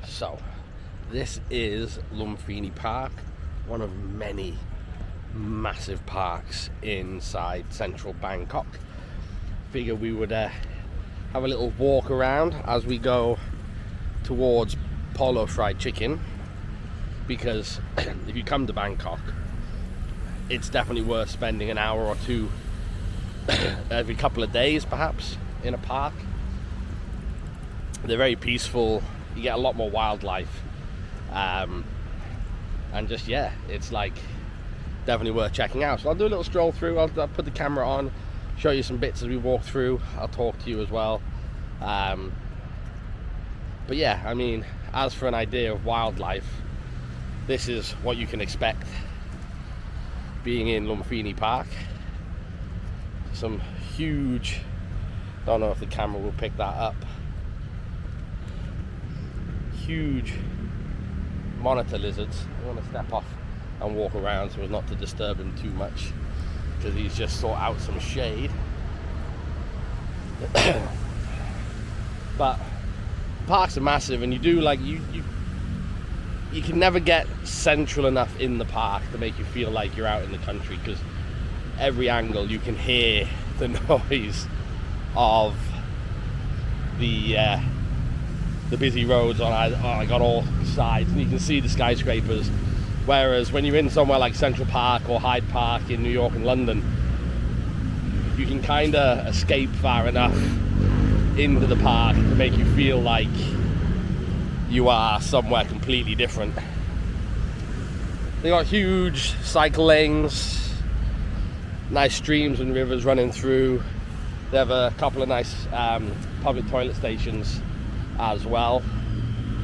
So, this is Lumphini Park, one of many massive parks inside central Bangkok. Figure we would have a little walk around as we go towards Polo Fried Chicken, because if you come to Bangkok, it's definitely worth spending an hour or two every couple of days perhaps in a park. They're very peaceful, you get a lot more wildlife, and just, yeah, it's like definitely worth checking out. So I'll do a little stroll through. I'll put the camera on, show you some bits as we walk through. I'll talk to you as well. But yeah, I mean, as for an idea of wildlife, this is what you can expect being in Lumphini Park. Some huge, don't know if the camera will pick that up, huge monitor lizards. I want to step off and walk around so as not to disturb him too much, because he's just sought out some shade. But parks are massive, and you do like you can never get central enough in the park to make you feel like you're out in the country, because every angle you can hear the noise of the busy roads on all sides, and you can see the skyscrapers. Whereas when you're in somewhere like Central Park or Hyde Park in New York and London, you can kind of escape far enough into the park to make you feel like you are somewhere completely different. They got huge cycle lanes, nice streams and rivers running through. They have a couple of nice public toilet stations as well,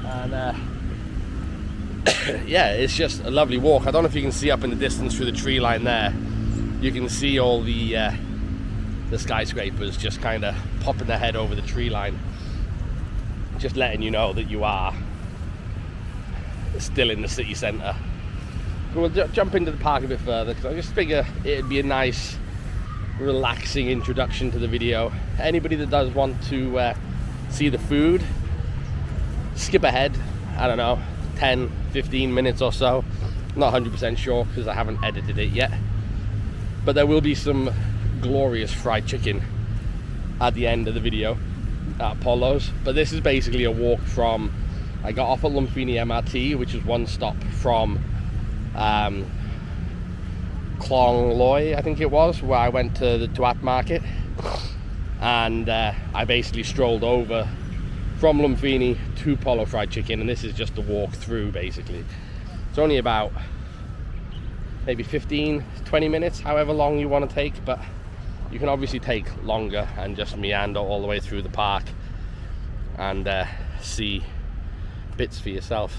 and yeah, it's just a lovely walk. I don't know if you can see up in the distance through the tree line there, you can see all the skyscrapers just kind of popping their head over the tree line, just letting you know that you are still in the city centre. We'll jump into the park a bit further, because I just figure it'd be a nice relaxing introduction to the video. Anybody that does want to see the food, skip ahead, I don't know, 10-15 minutes or so. Not 100% sure because I haven't edited it yet, but there will be some glorious fried chicken at the end of the video at Polo's. But this is basically a walk from, I got off at Lumphini MRT, which is one stop from Klong Loi, I think it was, where I went to the Tuat market, and I basically strolled over from Lumphini to Polo Fried Chicken, and this is just a walk through basically. It's only about maybe 15-20 minutes, however long you want to take, but you can obviously take longer and just meander all the way through the park and see bits for yourself.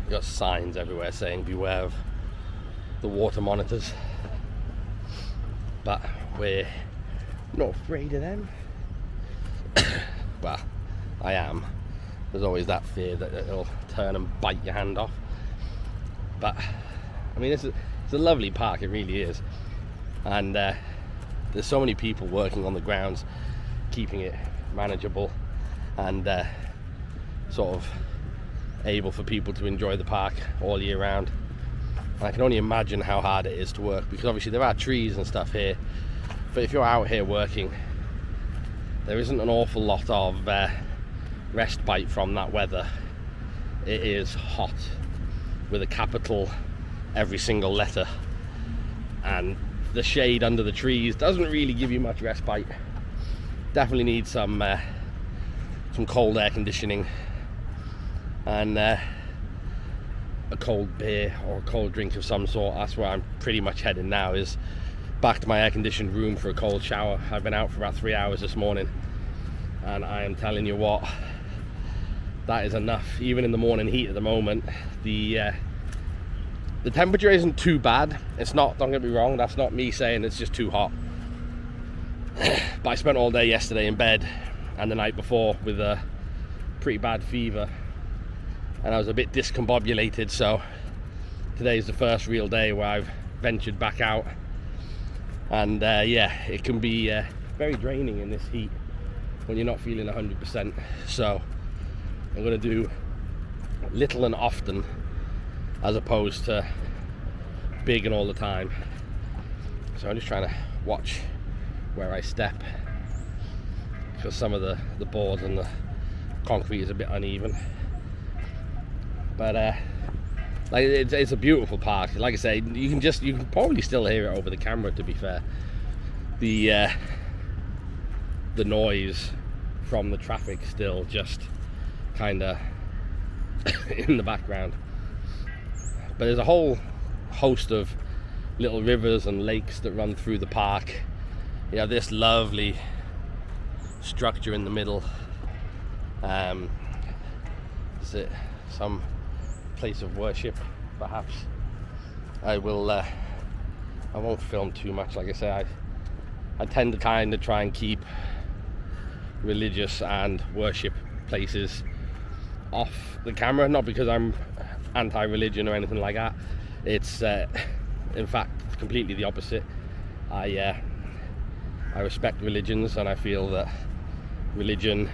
You got signs everywhere saying beware of the water monitors, but we're not afraid of them. Well, I am. There's always that fear that it'll turn and bite your hand off. But I mean, it's a lovely park, it really is, and there's so many people working on the grounds, keeping it manageable and sort of able for people to enjoy the park all year round. And I can only imagine how hard it is to work, because obviously there are trees and stuff here, but if you're out here working, there isn't an awful lot of respite from that weather. It is hot with a capital every single letter, and the shade under the trees doesn't really give you much respite. Definitely need some cold air conditioning and a cold beer or a cold drink of some sort. That's where I'm pretty much heading now, is back to my air conditioned room for a cold shower. I've been out for about 3 hours this morning, and I am telling you what, that is enough. Even in the morning heat at the moment, the temperature isn't too bad. It's not, don't get me wrong, that's not me saying it's just too hot. But I spent all day yesterday in bed and the night before with a pretty bad fever and I was a bit discombobulated, so today's the first real day where I've ventured back out. And yeah, it can be very draining in this heat when you're not feeling 100%. So I'm going to do little and often as opposed to big and all the time. So I'm just trying to watch where I step, because some of the boards and the concrete is a bit uneven. But like it's a beautiful park. Like I say, you can probably still hear it over the camera, to be fair. The noise from the traffic still just kind of in the background. But there's a whole host of little rivers and lakes that run through the park. You have this lovely structure in the middle. Is it some place of worship, perhaps? I won't film too much. Like I say, I tend to kind of try and keep religious and worship places off the camera, not because I'm anti-religion or anything like that. It's in fact completely the opposite. I respect religions, and I feel that religion,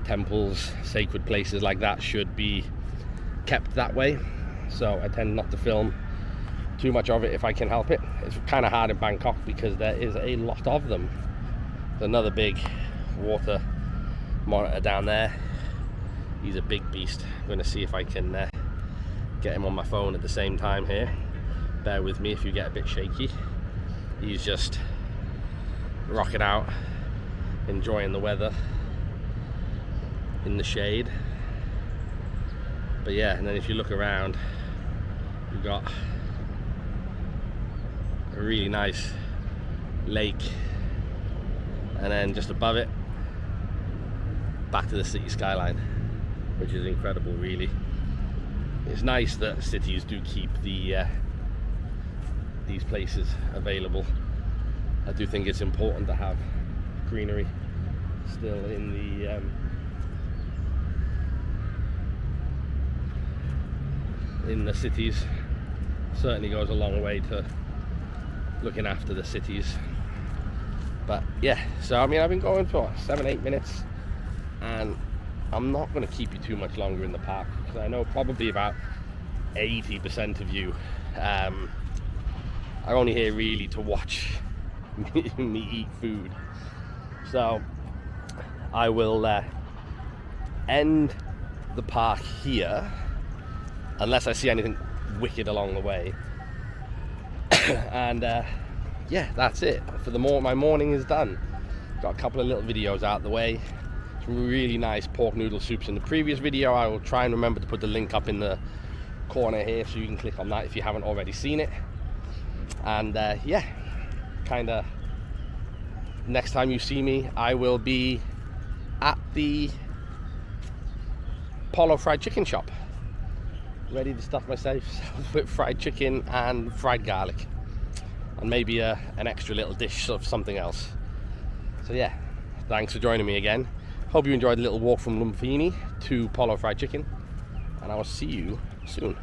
temples, sacred places like that should be kept that way. So I tend not to film too much of it if I can help it. It's kind of hard in Bangkok because there is a lot of them. There's another big water monitor down there. He's a big beast. I'm going to see if I can get him on my phone at the same time here. Bear with me if you get a bit shaky. He's just rocking out, enjoying the weather in the shade. But yeah, and then if you look around, you've got a really nice lake, and then just above it, back to the city skyline, which is incredible, really. It's nice that cities do keep these places available. I do think it's important to have greenery still in the cities. Certainly goes a long way to looking after the cities. But yeah, so I mean, I've been going for 7-8 minutes, and I'm not going to keep you too much longer in the park, because I know probably about 80% of you are only here really to watch me eat food. So I will end the park here, unless I see anything wicked along the way. And yeah, that's it for the my morning is done. Got a couple of little videos out the way. Some really nice pork noodle soups in the previous video. I will try and remember to put the link up in the corner here so you can click on that if you haven't already seen it. And yeah, kind of next time you see me, I will be at the Polo fried chicken shop, ready to stuff myself with fried chicken and fried garlic, and maybe an extra little dish of something else. So yeah, thanks for joining me again. Hope you enjoyed the little walk from Lumphini to Polo fried chicken, and I will see you soon.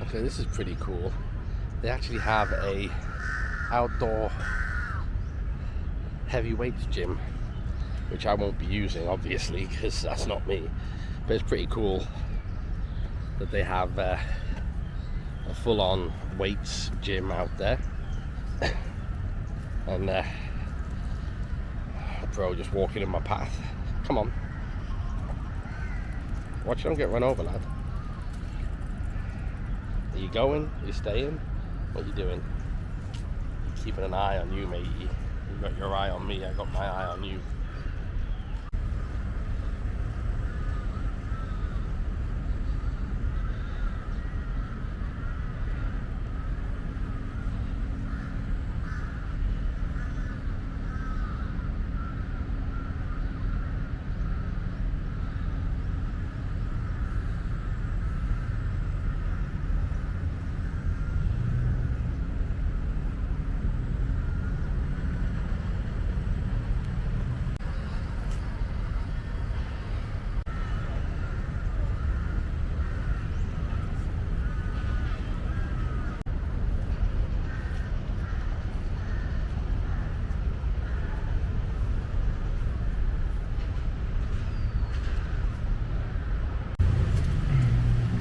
Okay, this is pretty cool. They actually have a outdoor heavyweights gym, which I won't be using obviously because that's not me, but it's pretty cool that they have a full-on weights gym out there. And bro just walking in my path. Come on, watch you don't get run over, lad. Are you going? Are you staying? What are you doing? Keeping an eye on you, matey. You got your eye on me, I got my eye on you.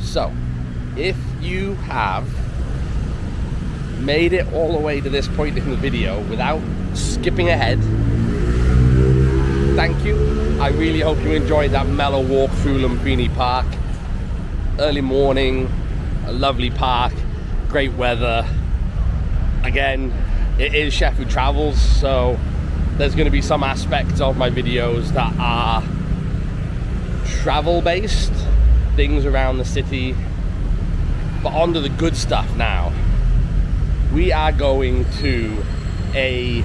So, if you have made it all the way to this point in the video without skipping ahead, thank you. I really hope you enjoyed that mellow walk through Lumphini Park. Early morning, a lovely park, great weather. Again, it is Chef Who Travels, so there's going to be some aspects of my videos that are travel based, things around the city. But on to the good stuff now. We are going to a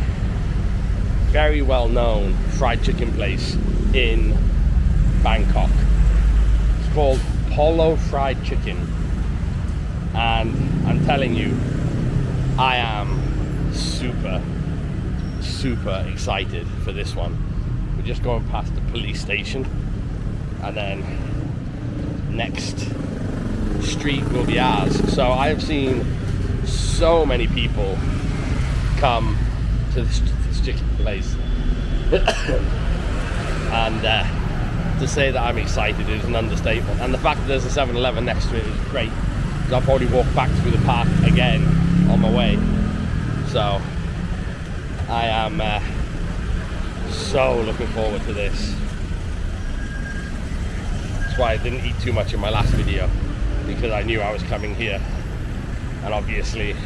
very well known fried chicken place in Bangkok. It's called Polo Fried Chicken, and I'm telling you, I am super excited for this one. We're just going past the police station, and then next street will be ours. So I have seen so many people come to this chicken place and to say that I'm excited is an understatement. And the fact that there's a 7-Eleven next to it is great, because I'll probably walk back through the park again on my way. So I am so looking forward to this. That's why I didn't eat too much in my last video, because I knew I was coming here. And obviously,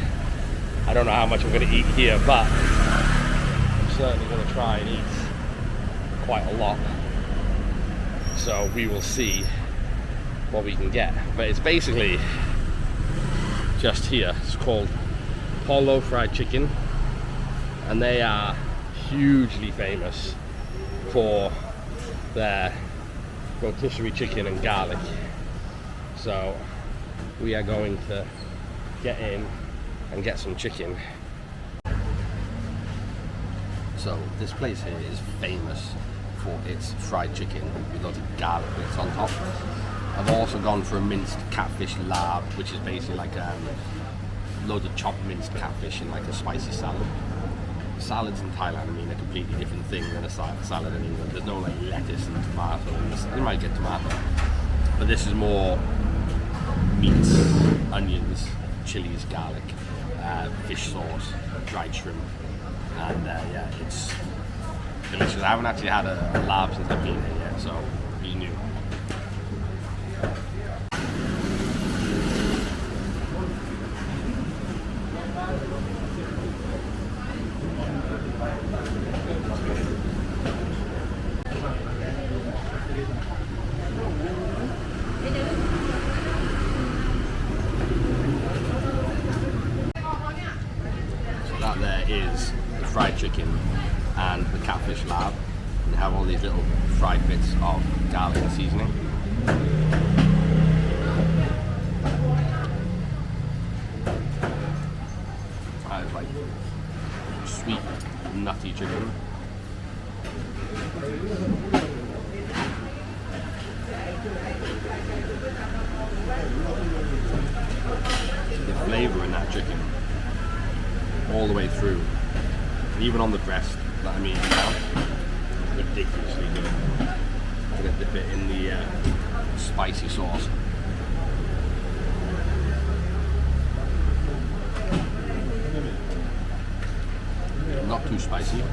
I don't know how much I'm going to eat here, but I'm certainly going to try and eat quite a lot. So we will see what we can get. But it's basically just here. It's called Polo Fried Chicken, and they are hugely famous for their rotisserie chicken and garlic. So we are going to get in and get some chicken. So this place here is famous for its fried chicken with lots of garlic bits on top. I've also gone for a minced catfish laab, which is basically like loads of chopped minced catfish in like a spicy salad. Salads in Thailand, I mean, a completely different thing than a salad in England. There's no like lettuce and tomato. You might get tomato, but this is more meats, onions, chilies, garlic, fish sauce, dried shrimp, and yeah, it's delicious. I haven't actually had a laab since I've been here yet, so be new. That there is the fried chicken and the catfish laab. They have all these little fried bits of garlic and seasoning. That is like sweet, nutty chicken. The flavour in that chicken all the way through, and even on the breast, that I mean, ridiculously good. I'm gonna dip it in the spicy sauce. Not too spicy. It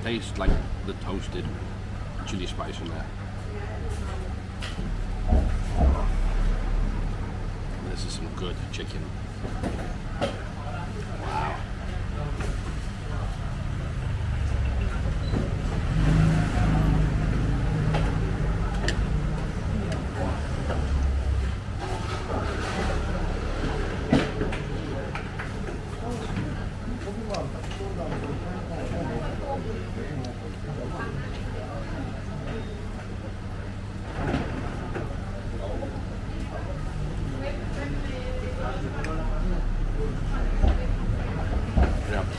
tastes like the toasted chili spice in there. This is some good chicken. Wow.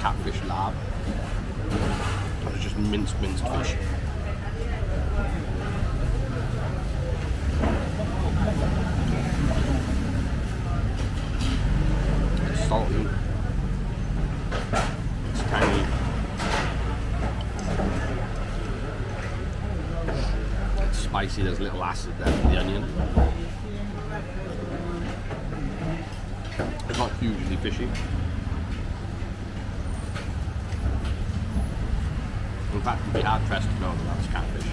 Catfish laab. It's just minced fish. It's salty. It's tangy. It's spicy. There's a little acid there from the onion. It's not hugely fishy. In fact, you'd be hard pressed to know that that's catfish.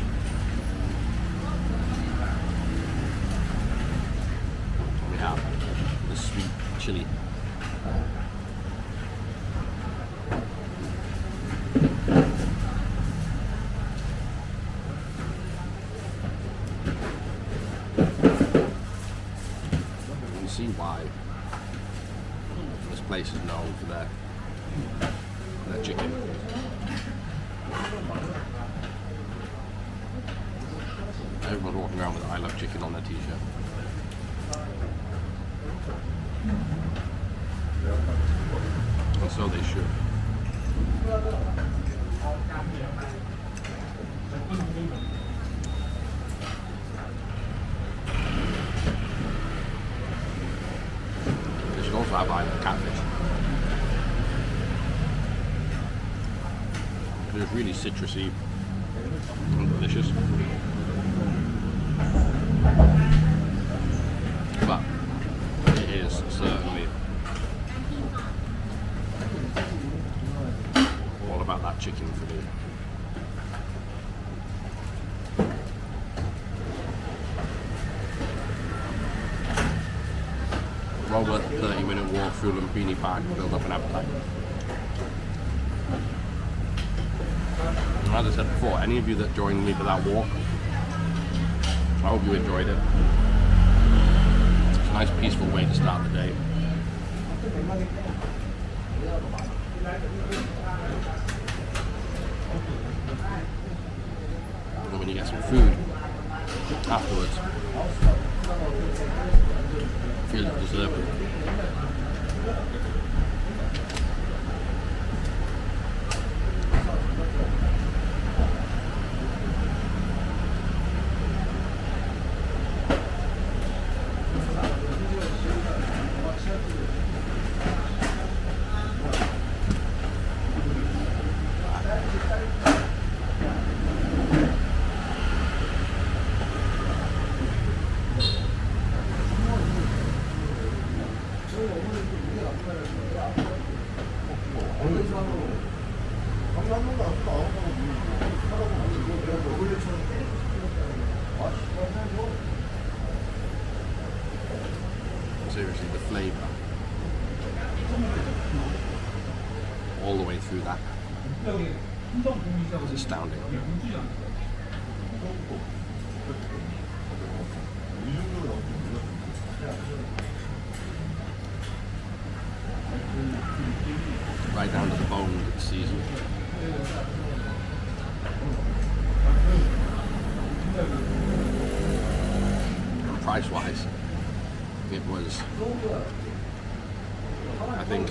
We have the sweet chili. You can see why this place is known for their chicken. Everyone's walking around with "I love chicken" on their t-shirt. And so they should. They should also have "I love catfish." It's really citrusy and delicious. But it is certainly all about that chicken for me. Over a 30-minute walk through Lumphini Park to build up an appetite. And as I said before, any of you that joined me for that walk, I hope you enjoyed it. It's a nice peaceful way to start the day. And when you get some food afterwards, feel you deserve it. Seriously, the flavour all the way through that is astounding. Right down to the bone, it's seasoned. And price-wise, it was, I think,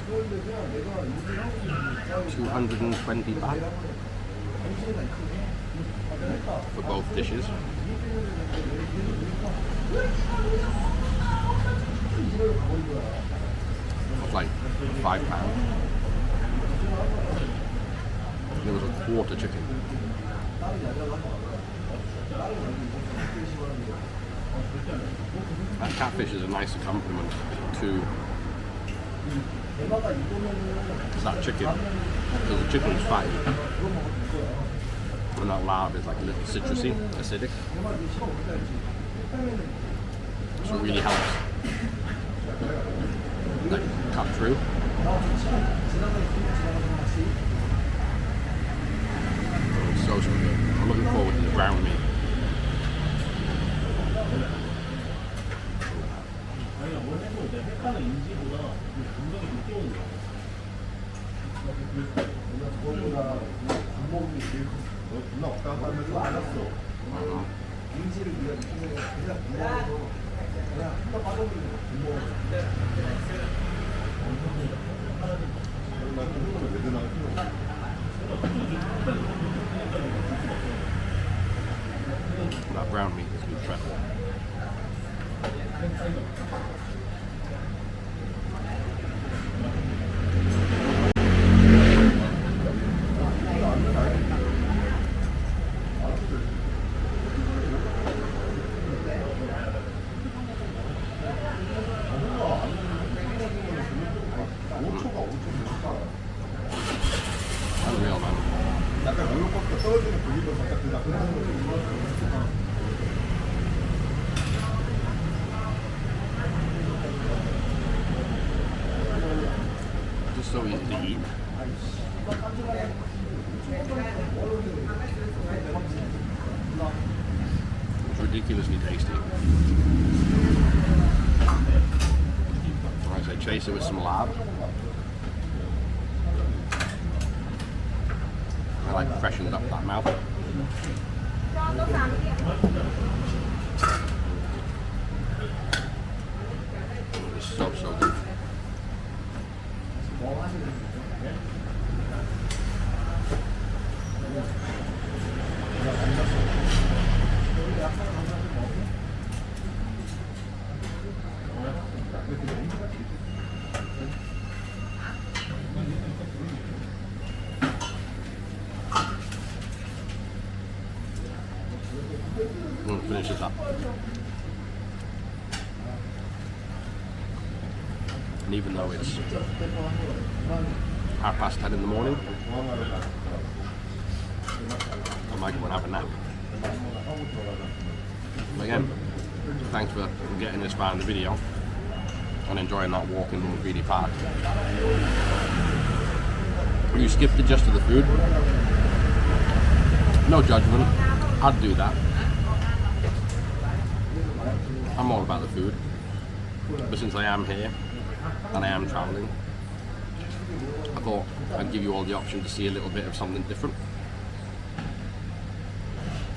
220 baht for both dishes. It's like £5. There was a quarter chicken. That catfish is a nice accompaniment to that chicken, because the chicken's fatty and that laab is like a little citrusy, acidic, so it really helps like cut through. It's so good. I'm looking forward to the brown meat. That brown meat is incredible. Just so easy to eat. It's ridiculously tasty. Alright, so I chase it with some laab. I like freshened up that mouth. It's so good. Finish this up. And even though it's 10:30 in the morning, I might go and have a nap. But again, thanks for getting this far in the video and enjoying that walk in Lumphini Park. You skipped the gist of the food. No judgment, I'd do that. I'm all about the food, but since I am here and I am travelling, I thought I'd give you all the option to see a little bit of something different.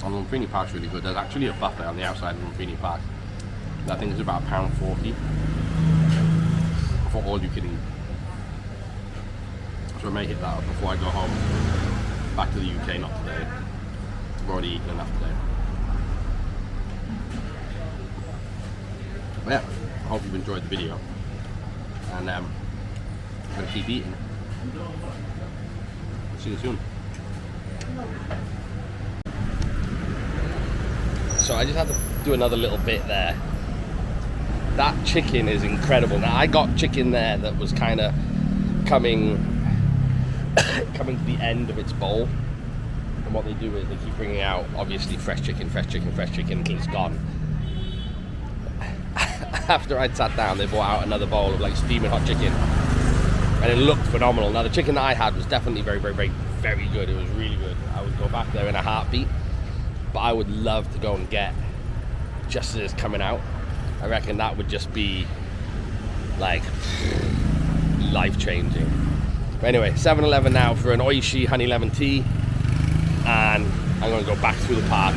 And Lumphini Park's really good. There's actually a buffet on the outside of Lumphini Park. I think it's about £1.40 for all you can eat. So I may hit that up before I go home back to the UK. Not today. I've already eaten enough today. But yeah, I hope you've enjoyed the video, and I'm going to keep eating. See you soon. So I just had to do another little bit there. That chicken is incredible. Now I got chicken there that was kind of coming to the end of its bowl, and what they do is they keep bringing out obviously fresh chicken until it's gone. After I'd sat down, they brought out another bowl of like steaming hot chicken, and it looked phenomenal. Now the chicken that I had was definitely very good. It was really good. I would go back there in a heartbeat, but I would love to go and get just as it's coming out. I reckon that would just be like life-changing. But anyway, 7-Eleven now for an Oishi honey lemon tea, and I'm going to go back through the park